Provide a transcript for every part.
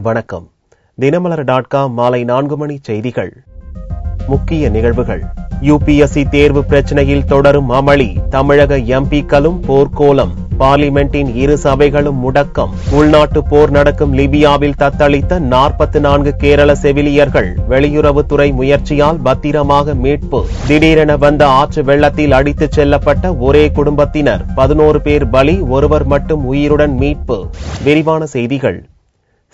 வணக்கம். தினமலர்.com மாலை 4 மணி செய்திகள். முக்கிய நிகழ்வுகள். யுபிஎஸ்சி தேர்வு பிரச்சினையில் தொடரும் அமளி. தமிழக எம்பிக்களும் போர்க்கோலம். பார்லிமெண்டின் இரு சபைகளும் முடக்கம். உள்நாட்டு போர் நடக்கும் லிபியாவில் தத்தளித்த 44 கேரள செவிலியர்கள் வெளியுறவுத்துறை முயற்சியால் பத்திரமாக மீட்பு. திடீரென வந்த ஆற்று வெள்ளத்தில் அடித்துச் செல்லப்பட்ட ஒரே குடும்பத்தினர் 11 பேர் பலி, ஒருவர் மட்டும் உயிருடன் மீட்பு. விரிவான செய்திகள்.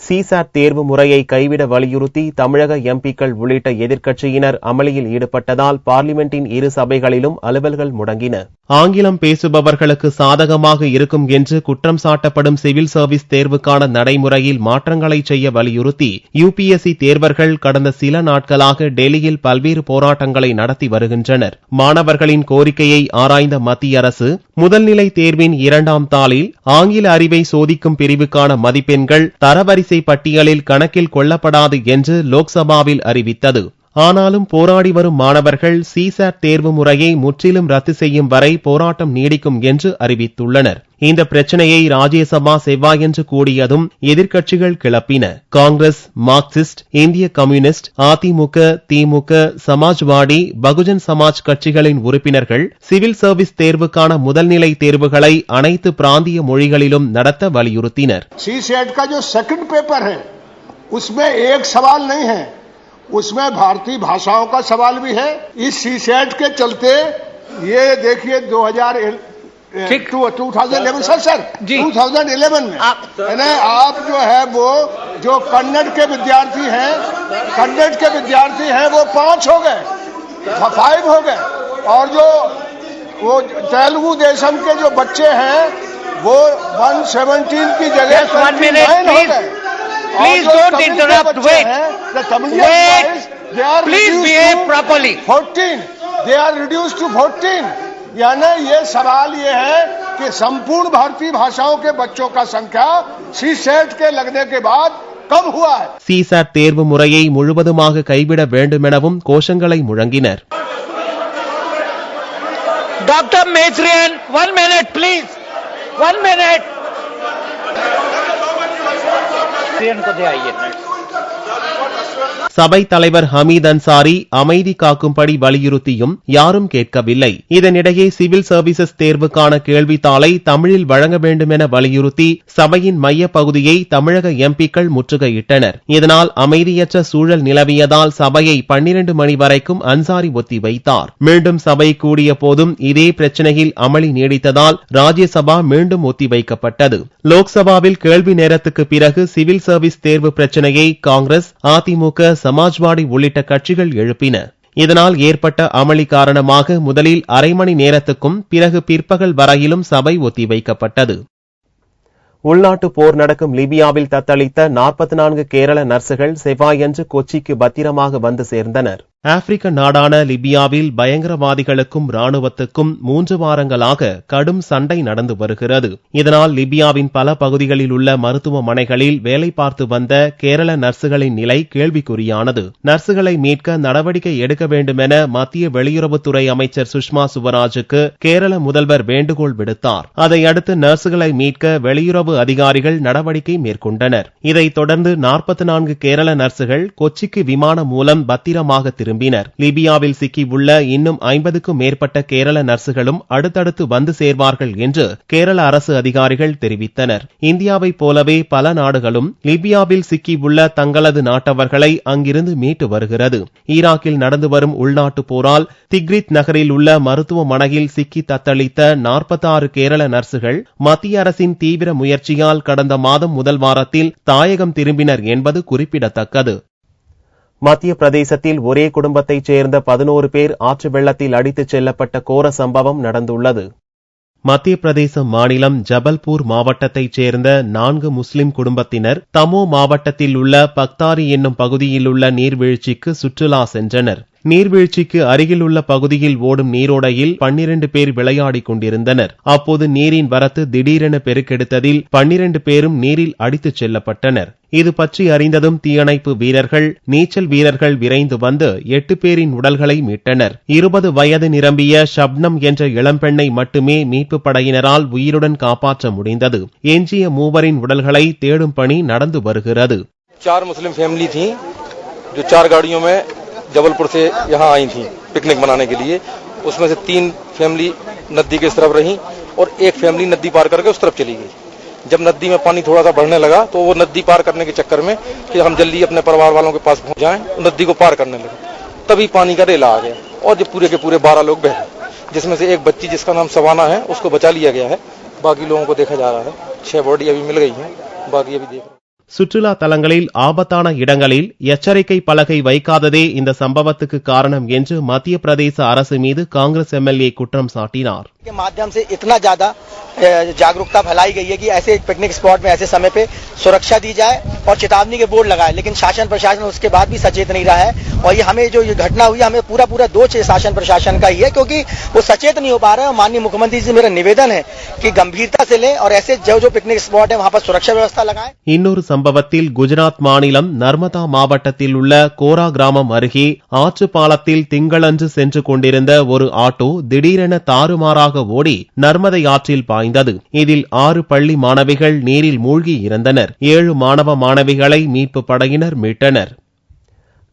சிசாட் தேர்வு முறையை கைவிட வலியுறுத்தி தமிழக எம்பிக்கள் உள்ளிட்ட எதிர்க்கட்சியினர் அமளியில் ஈடுபட்டதால் பார்லிமெண்டின் இரு சபைகளிலும் அலுவல்கள் முடங்கின. ஆங்கிலம் பேசுபவர்களுக்கு சாதகமாக இருக்கும் என்று குற்றம் சாட்டப்படும் சிவில் சர்வீஸ் தேர்வுக்கான நடைமுறையில் மாற்றங்களை செய்ய வலியுறுத்தி யுபிஎஸ்சி தேர்வர்கள் கடந்த சில நாட்களாக டெல்லியில் பல்வேறு போராட்டங்களை நடத்தி வருகின்றனர். மாணவர்களின் கோரிக்கையை ஆராய்ந்த மத்திய அரசு முதல்நிலை தேர்வின் 2ஆம் தாளில் ஆங்கில அறிவை சோதிக்கும் பிரிவுக்கான மதிப்பெண்கள் தரவரிசை பட்டியலில் கணக்கில் கொள்ளப்படாது என்று லோக்சபாவில் அறிவித்தது. ஆனாலும் போராடி வரும் மாணவர்கள் சிசாட் தேர்வு முறையை முற்றிலும் ரத்து செய்யும் வரை போராட்டம் நீடிக்கும் என்று அறிவித்துள்ளனர். இந்த பிரச்சனையை ராஜ்யசபா செவ்வாயன்று கூடியதும் எதிர்க்கட்சிகள் கிளப்பின. காங்கிரஸ், மார்க்சிஸ்ட், இந்திய கம்யூனிஸ்ட், அதிமுக, திமுக, சமாஜ்வாடி, பகுஜன் சமாஜ் கட்சிகளின் உறுப்பினர்கள் சிவில் சர்வீஸ் தேர்வுக்கான முதல்நிலை தேர்வுகளை அனைத்து பிராந்திய மொழிகளிலும் நடத்த வலியுறுத்தினர். उसमें भारतीय भाषाओं का सवाल भी है. इस सीसेट के चलते ये देखिए 2011 सर 2011 में आप जो है वो जो कन्नड़ के विद्यार्थी हैं वो 5 हो गए, 5 हो गए, और जो वो तेलुगु देशम के जो बच्चे हैं वो 117 की जगह 9 हो गए. Please don't interrupt. Wait. Please behave properly. 14. They are reduced to 14. यानी ये सवाल ये है कि संपूर्ण भारतीय भाषाओं के बच्चों का संख्या सीसेट के लगने के बाद कम हुआ है. सीसेट தேர்வு முறையை முழுவதுமாக கைவிட வேண்டும் எனவும் கோஷங்களை முழங்கினர். Dr. Mehtrian, 1 minute please. 1 minute. சபை தலைவர் ஹமீத் அன்சாரி அமைதி காக்கும்படி வலியுறுத்தியும் யாரும் கேட்கவில்லை. இதனிடையே சிவில் சர்வீசஸ் தேர்வுக்கான கேள்வித்தாளை தமிழில் வழங்க வேண்டும் என வலியுறுத்தி சபையின் மைய பகுதியை தமிழக எம்பிக்கள் முற்றுகையிட்டனர். இதனால் அமைதியற்ற சூழல் நிலவியதால் சபையை 12 மணி வரைக்கும் அன்சாரி ஒத்திவைத்தார். மீண்டும் சபை கூடிய போதும் இதே பிரச்சனையில் அமளி நீடித்ததால் ராஜ்யசபா மீண்டும் ஒத்திவைக்கப்பட்டது. லோக்சபாவில் கேள்வி நேரத்துக்கு பிறகு சிவில் சர்வீஸ் தேர்வு பிரச்சனையை காங்கிரஸ், அதிமுக, சமாஜ்வாடி உள்ளிட்ட கட்சிகள் எழுப்பின. இதனால் ஏற்பட்ட அமளி காரணமாக முதலில் அரை மணி நேரத்துக்கும் பிறகு பிற்பகல் வரையிலும் சபை ஒத்திவைக்கப்பட்டது. உள்நாட்டு போர் நடக்கும் லிபியாவில் தத்தளித்த 44 கேரள நர்சுகள் செவ்வாயன்று கொச்சிக்கு பத்திரமாக வந்து சேர்ந்தனர். ஆப்பிரிக்க நாடான லிபியாவில் பயங்கரவாதிகளுக்கும் ராணுவத்துக்கும் 3 வாரங்களாக கடும் சண்டை நடந்து வருகிறது. இதனால் லிபியாவின் பல பகுதிகளில் உள்ள மருத்துவமனைகளில் வேலை பார்த்து வந்த கேரள நர்சுகளின் நிலை கேள்விக்குறியானது. நர்சுகளை மீட்க நடவடிக்கை எடுக்க வேண்டும் என மத்திய வெளியுறவுத்துறை அமைச்சர் சுஷ்மா சுவராஜுக்கு கேரள முதல்வர் வேண்டுகோள் விடுத்தார். அதையடுத்து நர்சுகளை மீட்க வெளியுறவு அதிகாரிகள் நடவடிக்கை மேற்கொண்டனர். இதைத் தொடர்ந்து 44 கேரள நர்சுகள் கொச்சிக்கு விமானம் மூலம் பத்திரமாக திரும்பினர். லிபியாவில் சிக்கியுள்ள இன்னும் 50க்கும் மேற்பட்ட கேரள நர்சுகளும் அடுத்தடுத்து வந்து சேர்வார்கள் என்று கேரள அரசு அதிகாரிகள் தெரிவித்தனர். இந்தியாவைப் போலவே பல நாடுகளும் லிபியாவில் சிக்கியுள்ள தங்களது நாட்டவர்களை அங்கிருந்து மீட்டு வருகிறது. ஈராக்கில் நடந்து வரும் உள்நாட்டு போரால் திக்ரித் நகரில் உள்ள மருத்துவமனையில் சிக்கி தத்தளித்த 46 கேரள நர்சுகள் மத்திய அரசின் தீவிர முயற்சியால் கடந்த மாதம் முதல் வாரத்தில் தாயகம் திரும்பினர் என்பது குறிப்பிடத்தக்கது. மத்திய பிரதேசத்தில் ஒரே குடும்பத்தைச் சேர்ந்த 11 பேர் ஆற்று வெள்ளத்தில் அடித்துச் செல்லப்பட்ட கோர சம்பவம் நடந்துள்ளது. மத்திய பிரதேச மாநிலம் ஜபல்பூர் மாவட்டத்தைச் சேர்ந்த 4 முஸ்லிம் குடும்பத்தினர் தமோ மாவட்டத்தில் உள்ள பக்தாரி என்னும் பகுதியில் உள்ள நீர்வீழ்ச்சிக்கு சுற்றுலா சென்றனர். நீர்வீழ்ச்சிக்கு அருகில் உள்ள பகுதியில் ஓடும் நீரோடையில் 12 பேர் விளையாடிக் கொண்டிருந்தனர். அப்போது நீரின் வரத்து திடீரென பெருக்கெடுத்ததில் 12 பேரும் நீரில் அடித்துச் செல்லப்பட்டனர். இது பற்றி அறிந்ததும் தீயணைப்பு வீரர்கள், நீச்சல் வீரர்கள் விரைந்து வந்து 8 பேரின் உடல்களை மீட்டனர். 20 வயது நிரம்பிய ஷப்னம் என்ற இளம்பெண்ணை மட்டுமே மீட்பு படையினரால் உயிருடன் காப்பாற்ற முடிந்தது. எஞ்சிய 3 உடல்களை தேடும் பணி நடந்து வருகிறது. 4 मुस्लिम फैमिली थी जो 4 गाड़ियों में जबलपुर से यहाँ आई थी पिकनिक मनाने के लिए। उसमें से 3 फैमिली नदी के इस तरफ रही और एक फैमिली नदी पार करके उस तरफ चली गई। जब नदी में पानी थोड़ा सा बढ़ने लगा तो वो नदी पार करने के चक्कर में कि हम जल्दी अपने परिवार वालों के पास पहुंच जाएं, नदी को पार करने लगे। तभी पानी का रेला आ गया और जो पूरे के पूरे 12 लोग बह गए, जिसमें से एक बच्ची जिसका नाम सवाना है उसको बचा लिया गया है। बाकी लोगों को देखा जा रहा है। 6 बॉडी अभी मिल गई है, बाकी अभी देख रहे हैं। சுற்றுலா தலங்களில் ஆபத்தான இடங்களில் எச்சரிக்கை பலகை வைக்காததே இந்த சம்பவத்துக்கு காரணம் என்று மத்திய பிரதேச அரசு மீது காங்கிரஸ் எம்எல்ஏ குற்றம் சாட்டினார். के माध्यम से इतना ज्यादा जागरूकता फैलाई गई है कि ऐसे पिकनिक स्पॉट में ऐसे समय पे सुरक्षा दी जाए और चेतावनी के बोर्ड लगाए, लेकिन शासन प्रशासन उसके बाद भी सचेत नहीं रहा है। और ये हमें जो ये घटना हुई हमें पूरा दोष शासन प्रशासन का ही है, क्योंकि वो सचेत नहीं हो पा रहे हैं। माननीय मुख्यमंत्री जी मेरा निवेदन है कि गंभीरता से लें और ऐसे जो पिकनिक स्पॉट है वहां पर सुरक्षा व्यवस्था लगाएं। இன்னொரு சம்பவத்தில் குஜராத் மாநிலம் நர்மதா மாவட்டத்தில் உள்ள கோரா கிராமம் அருகே ஆற்று பாலத்தில் திங்களன்று சென்று கொண்டிருந்த ஒரு ஆட்டோ திடீரென தாறுமாறாக ஓடி நர்மதை ஆற்றில் பாய்ந்தது. இதில் 6 பள்ளி மாணவிகள் நீரில் மூழ்கி இறந்தனர். 7 மாணவ மாணவிகளை மீட்பு படையினர் மீட்டனர்.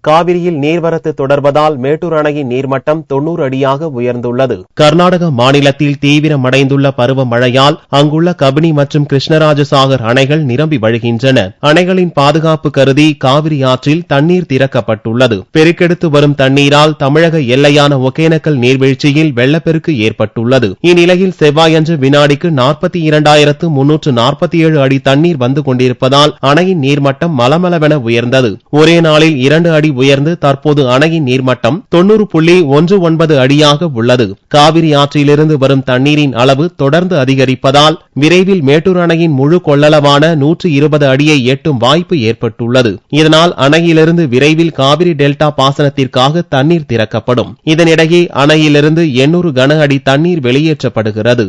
காவிரியில் நீர்வரத்து தொடர்வதால் மேட்டூர் அணையின் நீர்மட்டம் 90 அடியாக உயர்ந்துள்ளது. கர்நாடக மாநிலத்தில் தீவிரமடைந்துள்ள பருவமழையால் அங்குள்ள கபினி மற்றும் கிருஷ்ணராஜசாகர் அணைகள் நிரம்பி வழிகின்றன. அணைகளின் பாதுகாப்பு கருதி காவிரி ஆற்றில் தண்ணீர் திறக்கப்பட்டுள்ளது. பெருக்கெடுத்து வரும் தண்ணீரால் தமிழக எல்லையான ஒகேனக்கல் நீர்வீழ்ச்சியில் வெள்ளப்பெருக்கு ஏற்பட்டுள்ளது. இந்நிலையில் செவ்வாயன்று வினாடிக்கு 42,347 அடி தண்ணீர் வந்து கொண்டிருப்பதால் அணையின் நீர்மட்டம் மலமளவென உயர்ந்தது. ஒரே நாளில் 2 அடி உயர்ந்து தற்போது அணையின் நீர்மட்டம் 90.19 அடியாக உள்ளது. காவிரி ஆற்றிலிருந்து வரும் தண்ணீரின் அளவு தொடர்ந்து அதிகரிப்பதால் விரைவில் மேட்டூர் அணையின் முழு கொள்ளளவான 120 அடியை எட்டும் வாய்ப்பு ஏற்பட்டுள்ளது. இதனால் அணையிலிருந்து விரைவில் காவிரி டெல்டா பாசனத்திற்காக தண்ணீர் திறக்கப்படும். இதனிடையே அணையிலிருந்து 800 கன அடி தண்ணீர் வெளியேற்றப்படுகிறது.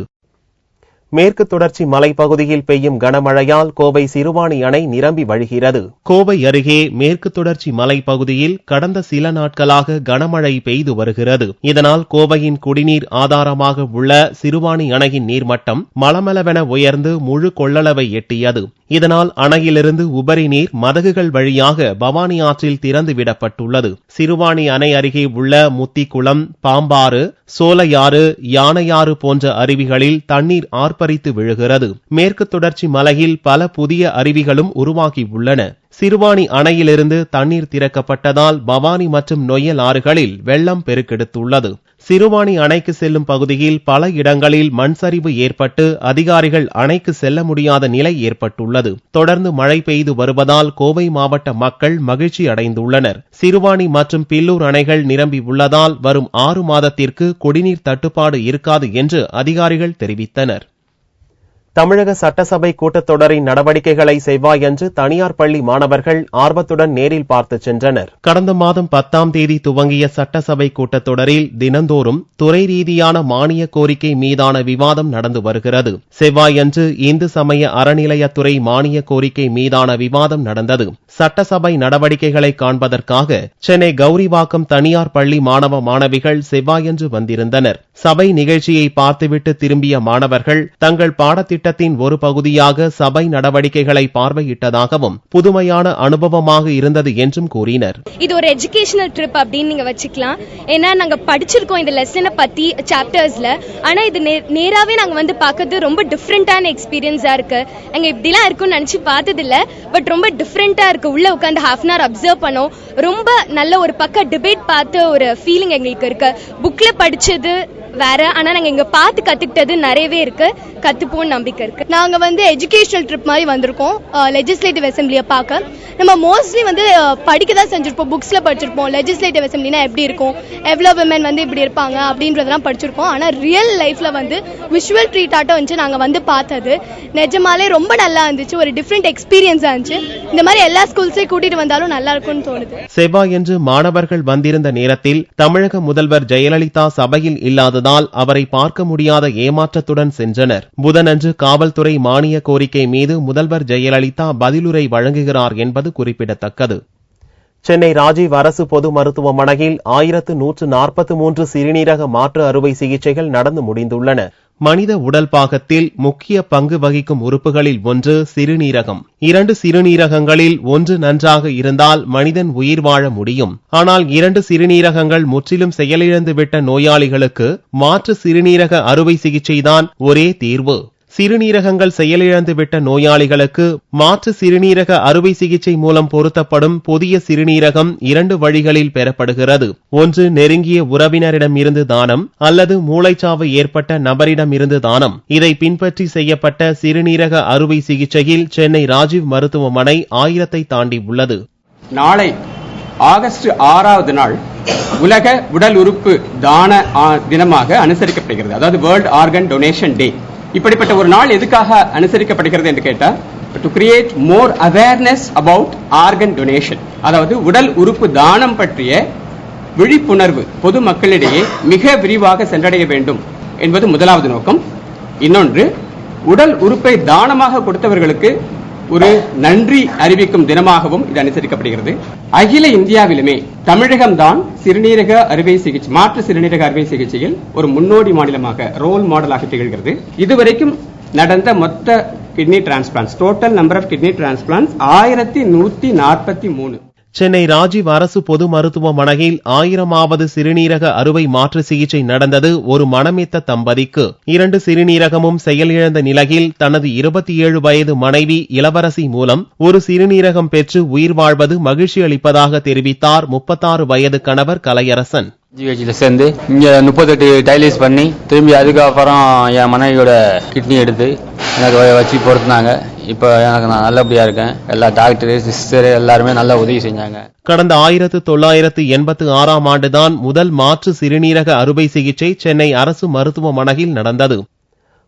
மேற்கு தொடர்ச்சி மலைப்பகுதியில் பெய்யும் கனமழையால் கோவை சிறுவாணி அணை நிரம்பி வழிகிறது. கோவை அருகே மேற்கு தொடர்ச்சி மலைப்பகுதியில் கடந்த சில நாட்களாக கனமழை பெய்து வருகிறது. இதனால் கோவையின் குடிநீர் ஆதாரமாக உள்ள சிறுவாணி அணையின் நீர்மட்டம் மளமளவென உயர்ந்து முழு கொள்ளளவை எட்டியது. இதனால் அணையிலிருந்து உபரி நீர் மதகுகள் வழியாக பவானி ஆற்றில் திறந்துவிடப்பட்டுள்ளது. சிறுவாணி அணை அருகே உள்ள முத்திக்குளம், பாம்பாறு, சோலையாறு, யானையாறு போன்ற அருவிகளில் தண்ணீர் ஆர்ப்பரித்து விழுகிறது. மேற்கு தொடர்ச்சி மலையில் பல புதிய அருவிகளும் உருவாகியுள்ளன. சிறுவாணி அணையிலிருந்து தண்ணீர் திறக்கப்பட்டதால் பவானி மற்றும் நொய்யல் ஆறுகளில் வெள்ளம் பெருக்கெடுத்துள்ளது. சிறுவாணி அணைக்கு செல்லும் பகுதியில் பல இடங்களில் மண் சரிவு ஏற்பட்டு அதிகாரிகள் அணைக்கு செல்ல முடியாத நிலை ஏற்பட்டுள்ளது. தொடர்ந்து மழை பெய்து வருவதால் கோவை மாவட்ட மக்கள் மகிழ்ச்சி அடைந்துள்ளனர். சிறுவாணி மற்றும் பில்லூர் அணைகள் நிரம்பி உள்ளதால் வரும் 6 மாதத்திற்கு குடிநீர் தட்டுப்பாடு இருக்காது என்று அதிகாரிகள் தெரிவித்தனர். தமிழக சட்டசபை கூட்டத்தொடரின் நடவடிக்கைகளை செவ்வாயன்று தனியார் பள்ளி மாணவர்கள் ஆர்வத்துடன் நேரில் பார்த்து சென்றனர். கடந்த மாதம் 10ஆம் தேதி துவங்கிய சட்டசபை கூட்டத்தொடரில் தினந்தோறும் துறை ரீதியான மானிய கோரிக்கை மீதான விவாதம் நடந்து வருகிறது. செவ்வாயன்று இந்து சமய அறநிலையத்துறை மானிய கோரிக்கை மீதான விவாதம் நடந்தது. சட்டசபை நடவடிக்கைகளை காண்பதற்காக சென்னை கௌரிவாக்கம் தனியார் பள்ளி மாணவ மாணவிகள் செவ்வாயன்று வந்திருந்தனர். சபை நிகழ்ச்சியை பார்த்துவிட்டு திரும்பிய மாணவர்கள் தங்கள் பாடத்திட்டத்தின் ஒரு பகுதியாக சபை நடவடிக்கைகளை பார்வையிட்டதாகவும் புதுமையான அனுபவமாக இருந்தது என்றும் கூறினர். இது ஒரு எஜுகேஷனல் ட்ரிப் அப்படின்னு நீங்க வச்சுக்கலாம். ஏன்னா நாங்க படிச்சிருக்கோம் இந்த லெசனை பத்தி சாப்டர்ஸ்ல. ஆனா இது நேராவே நாங்க வந்து பார்க்கிறது ரொம்ப டிஃப்ரெண்டான எக்ஸ்பீரியன்ஸா இருக்கு. நாங்க இப்படிலாம் இருக்கும்னு நினைச்சு பார்த்தது இல்ல. பட் ரொம்ப டிஃப்ரெண்டா இருக்கு. உள்ள உட்காந்து ஹாஃப் அன் ஹவர் அப்சர்வ் பண்ணோம். ரொம்ப நல்ல ஒரு பக்கம் டிபேட் பார்த்து ஒரு ஃபீலிங் எங்களுக்கு இருக்கு. புக்ல படிச்சது வேற, ஆனா நாங்க இங்க பார்த்து கத்துக்கிட்டது நிறையவே இருக்கு. கத்துப்போம் நம்பிக்கை இருக்கு. நாங்க வந்து எஜுகேஷனல் ட்ரிப் மாதிரி வந்திருக்கோம் லெஜிஸ்லேட்டிவ் அசெம்பிளியை பார்க்க. நம்ம மோஸ்ட்லி வந்து படிக்க தான் செஞ்சிருப்போம், புக்ஸ்ல படிச்சிருப்போம். லெஜிஸ்லேட்டிவ் அசெம்பிளினா எப்படி இருக்கும், எவ்வளோ விமன் வந்து இப்படி இருப்பாங்க அப்படின்றதெல்லாம் படிச்சிருக்கோம். ஆனா ரியல் லைஃப்ல வந்து விஷுவல் ட்ரீட் ஆட்டம் வந்து நாங்க வந்து பார்த்தது நிஜமாலே ரொம்ப நல்லா இருந்துச்சு. ஒரு டிஃப்ரெண்ட் எக்ஸ்பீரியன்ஸா இருந்துச்சு. இந்த மாதிரி எல்லா ஸ்கூல்ஸையும் கூட்டிட்டு வந்தாலும் நல்லா இருக்கும்னு தோணுது. செவ்வாயன்று மாணவர்கள் வந்திருந்த நேரத்தில் தமிழக முதல்வர் ஜெயலலிதா சபையில் இல்லாததால் அவரை பார்க்க முடியாத ஏமாற்றத்துடன் சென்றனர். புதனன்று காவல்துறை மானிய கோரிக்கை மீது முதல்வர் ஜெயலலிதா பதிலுரை வழங்குகிறார் என்பது குறிப்பிடத்தக்கது. சென்னை ராஜீவ் அரசு பொது மருத்துவமனையில் 1143 சிறுநீரக மாற்று அறுவை சிகிச்சைகள் நடந்து முடிந்துள்ளன. மனித உடல் பாகத்தில் முக்கிய பங்கு வகிக்கும் உறுப்புகளில் ஒன்று சிறுநீரகம். 2 சிறுநீரகங்களில் ஒன்று நன்றாக இருந்தால் மனிதன் உயிர் வாழ முடியும். ஆனால் 2 சிறுநீரகங்கள் முற்றிலும் செயலிழந்துவிட்ட நோயாளிகளுக்கு மாற்று சிறுநீரக அறுவை சிகிச்சைதான் ஒரே தீர்வு. சிறுநீரகங்கள் செயலிழந்துவிட்ட நோயாளிகளுக்கு மாற்று சிறுநீரக அறுவை சிகிச்சை மூலம் பொருத்தப்படும் புதிய சிறுநீரகம் 2 வழிகளில் பெறப்படுகிறது. ஒன்று நெருங்கிய உறவினரிடம் இருந்து தானம் அல்லது மூளைச்சாவு ஏற்பட்ட நபரிடம் இருந்து தானம். இதை பின்பற்றி செய்யப்பட்ட சிறுநீரக அறுவை சிகிச்சையில் சென்னை ராஜீவ் மருத்துவமனை 1000 தாண்டி உள்ளது. நாளை ஆகஸ்ட் 6வது நாள் உலக உடல் உறுப்பு தான தினமாக அனுசரிக்கப்படுகிறது. அதாவது வேர்ல்ட் ஆர்கன் டொனேஷன் டே. இப்படிப்பட்ட ஒரு நாள் எதுக்காக அனுசரிக்கப்படுகிறது என்று கேட்டால், to create more awareness about organ donation, அதாவது உடல் உறுப்பு தானம் பற்றிய விழிப்புணர்வு பொது மக்களிடையே மிக விரிவாக சென்றடைய வேண்டும் என்பது முதலாவது நோக்கம். இன்னொன்று, உடல் உறுப்பை தானமாக கொடுத்தவர்களுக்கு ஒரு நன்றி அறிவிக்கும் தினமாகவும் இது அனுசரிக்கப்படுகிறது. அகில இந்தியாவிலுமே தமிழகம்தான் சிறுநீரக அறுவை சிகிச்சை, மாற்று சிறுநீரக அறுவை சிகிச்சையில் ஒரு முன்னோடி மாநிலமாக, ரோல் மாடலாக திகழ்கிறது. இதுவரைக்கும் நடந்த மொத்த kidney transplants, total number of kidney transplants 1143. Chennai Rajiv அரசு பொது மருத்துவமனையில் 1000வது சிறுநீரக அறுவை மாற்று சிகிச்சை நடந்தது ஒரு மனமித்த தம்பதிக்கு. 2 சிறுநீரகமும் செயலிழந்த நிலையில் தனது 27 வயது மனைவி இளவரசி மூலம் ஒரு சிறுநீரகம் பெற்று உயிர் வாழ்வது மகிழ்ச்சி அளிப்பதாக தெரிவித்தார் 36 வயது கணவர் கலையரசன். ஜிஹெச்ல சேர்ந்து இங்க 38 டைலிஸ் பண்ணி திரும்பி அதுக்கப்புறம் என் மனைவியோட கிட்னி எடுத்து எனக்கு வச்சு பொறுத்துனாங்க. இப்ப எனக்கு நான் நல்லபடியா இருக்கேன். எல்லா டாக்டர் சிஸ்டர் எல்லாருமே நல்லா உதவி செஞ்சாங்க. கடந்த 1986ஆம் ஆண்டுதான் முதல் மாற்று சிறுநீரக அறுவை சிகிச்சை சென்னை அரசு மருத்துவமனையில் நடந்தது.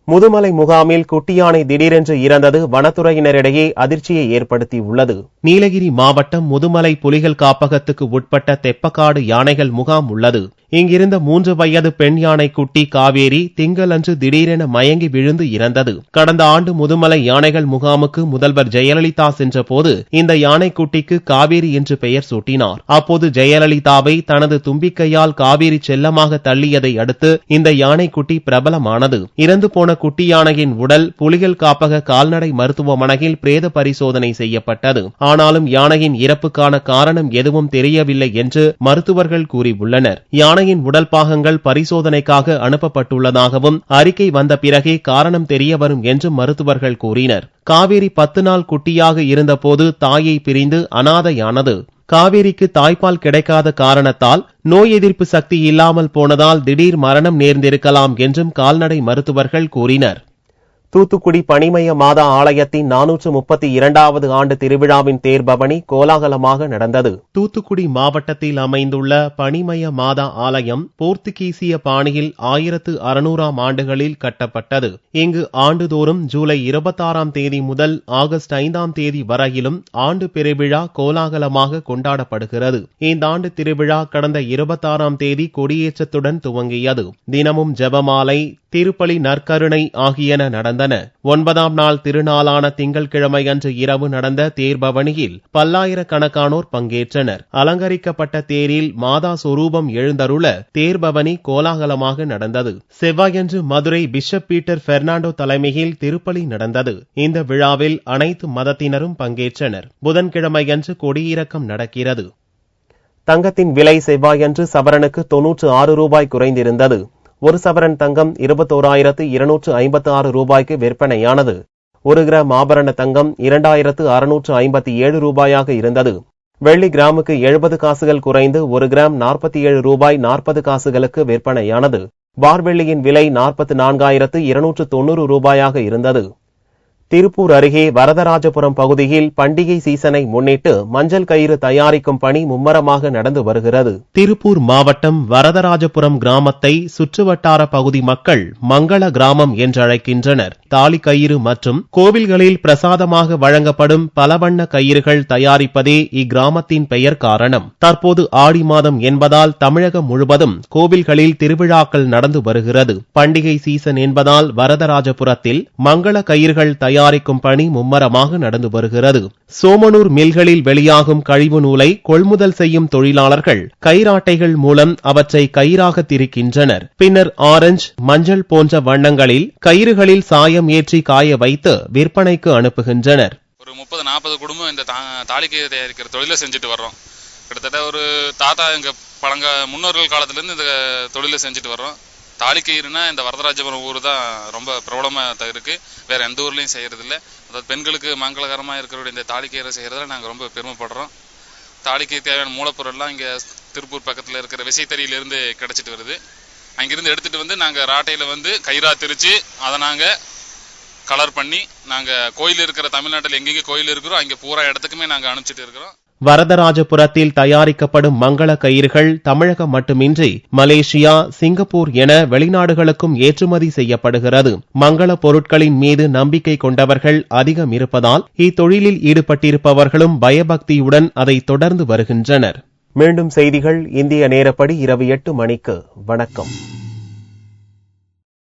முதுமலை முகாமில் குட்டி யானை திடீரென்று இறந்தது வனத்துறையினரிடையே அதிர்ச்சியை ஏற்படுத்தியுள்ளது. நீலகிரி மாவட்டம் முதுமலை புலிகள் காப்பகத்துக்கு உட்பட்ட தெப்பக்காடு யானைகள் முகாம் உள்ளது. இங்கிருந்த 3 வயது பெண் யானை குட்டி காவேரி திங்களன்று திடீரென மயங்கி விழுந்து இறந்தது. கடந்த ஆண்டு முதுமலை யானைகள் முகாமுக்கு முதல்வர் ஜெயலலிதா சென்றபோது இந்த யானைக்குட்டிக்கு காவேரி என்று பெயர் சூட்டினார். அப்போது ஜெயலலிதாவை தனது தும்பிக்கையால் காவேரி செல்லமாக தள்ளியதை அடுத்து இந்த யானைக்குட்டி பிரபலமானது. இறந்து போன குட்டி யானையின் உடல் புலிகள் காப்பக கால்நடை மருத்துவமனையில் பிரேத பரிசோதனை செய்யப்பட்டது. ஆனாலும் யானையின் இறப்புக்கான காரணம் எதுவும் தெரியவில்லை என்று மருத்துவர்கள் கூறியுள்ளனர். யானையின் உடல் பாகங்கள் பரிசோதனைக்காக அனுப்பப்பட்டுள்ளதாகவும் அறிக்கை வந்த பிறகே காரணம் தெரியவரும் என்றும் மருத்துவர்கள் கூறினர். காவேரி 10 நாள் குட்டியாக இருந்தபோது தாயை பிரிந்து அனாதையானது. காவேரிக்கு தாய்ப்பால் கிடைக்காத காரணத்தால் நோய் எதிர்ப்பு சக்தி இல்லாமல் போனதால் திடீர் மரணம் நேர்ந்திருக்கலாம் என்றும் கால்நடை மருத்துவர்கள் கூறினர். தூத்துக்குடி பனிமய மாதா ஆலயத்தின் 432வது ஆண்டு திருவிழாவின் தேர்பவனி கோலாகலமாக நடந்தது. தூத்துக்குடி மாவட்டத்தில் அமைந்துள்ள பனிமய மாதா ஆலயம் போர்த்துகீசிய பாணியில் 1600ஆம் ஆண்டுகளில் கட்டப்பட்டது. இங்கு ஆண்டுதோறும் ஜூலை 26ஆம் தேதி முதல் ஆகஸ்ட் 5ஆம் தேதி வரையிலும் ஆண்டு பெருவிழா கோலாகலமாக கொண்டாடப்படுகிறது. இந்த ஆண்டு திருவிழா கடந்த 26ஆம் தேதி கொடியேற்றத்துடன் துவங்கியது. தினமும் ஜெபமாலை, திருப்பலி, நற்கருணை ஆகியன நடந்தன. 9ஆம் நாள் திருநாளான திங்கட்கிழமை அன்று இரவு நடந்த தேர்பவனியில் பல்லாயிரக்கணக்கானோர் பங்கேற்றனர். அலங்கரிக்கப்பட்ட தேரில் மாதா சொரூபம் எழுந்தருள தேர்பவனி கோலாகலமாக நடந்தது. செவ்வாயன்று மதுரை பிஷப் பீட்டர் பெர்னாண்டோ தலைமையில் திருப்பலி நடந்தது. இந்த விழாவில் அனைத்து மதத்தினரும் பங்கேற்றனர். புதன்கிழமையன்று கொடியிறக்கம் நடக்கிறது. தங்கத்தின் விலை செவ்வாயன்று சவரனுக்கு 96 ரூபாய் குறைந்திருந்தது. ஒரு சவரன் தங்கம் 21,256 ரூபாய்க்கு விற்பனையானது. 1 கிராம் ஆபரண தங்கம் 2,657 ரூபாயாக இருந்தது. வெள்ளி கிராமுக்கு 70 காசுகள் குறைந்து 1 கிராம் 47 ரூபாய் 40 காசுகளுக்கு விற்பனையானது. பார்வெள்ளியின் விலை 44,290 ரூபாயாக இருந்தது. திருப்பூர் அருகே வரதராஜபுரம் பகுதியில் பண்டிகை சீசனை முன்னிட்டு மஞ்சள் கயிறு தயாரிக்கும் பணி மும்மரமாக நடந்து வருகிறது. திருப்பூர் மாவட்டம் வரதராஜபுரம் கிராமத்தை சுற்றுவட்டார பகுதி மக்கள் மங்கள கிராமம் என்றழைக்கின்றனர். தாலி கயிறு மற்றும் கோவில்களில் பிரசாதமாக வழங்கப்படும் பலவண்ண கயிறுகள் தயாரிப்பதே இக்கிராமத்தின் பெயர் காரணம். தற்போது ஆடி மாதம் என்பதால் தமிழகம் முழுவதும் கோவில்களில் திருவிழாக்கள் நடந்து வருகிறது. பண்டிகை சீசன் என்பதால் வரதராஜபுரத்தில் மங்கள கயிறுகள் தயாரிக்கும் பணி மும்மரமாக நடந்து வருகிறது. சோமனூர் மில்களில் வெளியாகும் கழிவு நூலை கொள்முதல் செய்யும் தொழிலாளர்கள் கயிறாட்டைகள் மூலம் அவற்றை கயிறாக திரிக்கின்றனர். பின்னர் ஆரஞ்சு, மஞ்சள் போன்ற வண்ணங்களில் கயிறுகளில் சாயம் ஏற்றி காய வைத்து விற்பனைக்கு அனுப்புகின்றனர். ஒரு 30-40 குடும்பம் இந்த தாலிக்கயிறு தயாரிக்கிற தொழிலை செஞ்சுட்டு வர்றோம். கிட்டத்தட்ட ஒரு தாத்தா எங்க முன்னோர்கள் காலத்திலேருந்து இந்த தொழிலை செஞ்சுட்டு வர்றோம். தாலிக்கயிறுனா இந்த வரதராஜபுரம் ஊர் தான் ரொம்ப பிரபலமாக இருக்கு. வேற எந்த ஊர்லையும் செய்யறது இல்லை. அதாவது பெண்களுக்கு மங்களகரமாக இருக்கிற இந்த தாலிக்கயிறை செய்யறதுல நாங்கள் ரொம்ப பெருமைப்படுறோம். தாலிக்கு தேவையான மூலப்பொருள்லாம் இங்கே திருப்பூர் பக்கத்தில் இருக்கிற விசைத்தறியிலிருந்து கிடைச்சிட்டு வருது. அங்கிருந்து எடுத்துட்டு வந்து நாங்கள் ராட்டையில் வந்து கயிறா திரிச்சு அதை நாங்கள் கலர் பண்ணி நாங்கள் கோயில் இருக்கிற தமிழ்நாட்டில் எங்கெங்கே கோயில் இருக்கிறோம் அங்கே பூரா இடத்துக்குமே நாங்கள் அனுப்பிச்சிட்டு இருக்கிறோம். வரதராஜபுரத்தில் தயாரிக்கப்படும் மங்கள கயிறுகள் தமிழகம் மட்டுமின்றி மலேசியா, சிங்கப்பூர் என வெளிநாடுகளுக்கும் ஏற்றுமதி செய்யப்படுகிறது. மங்கள பொருட்களின் மீது நம்பிக்கை கொண்டவர்கள் அதிகம் இருப்பதால் இத்தொழிலில் ஈடுபட்டிருப்பவர்களும் பயபக்தியுடன் அதை தொடர்ந்து வருகின்றனர். மீண்டும் செய்திகள் இந்திய நேரப்படி இரவு 8 மணிக்கு. வணக்கம்.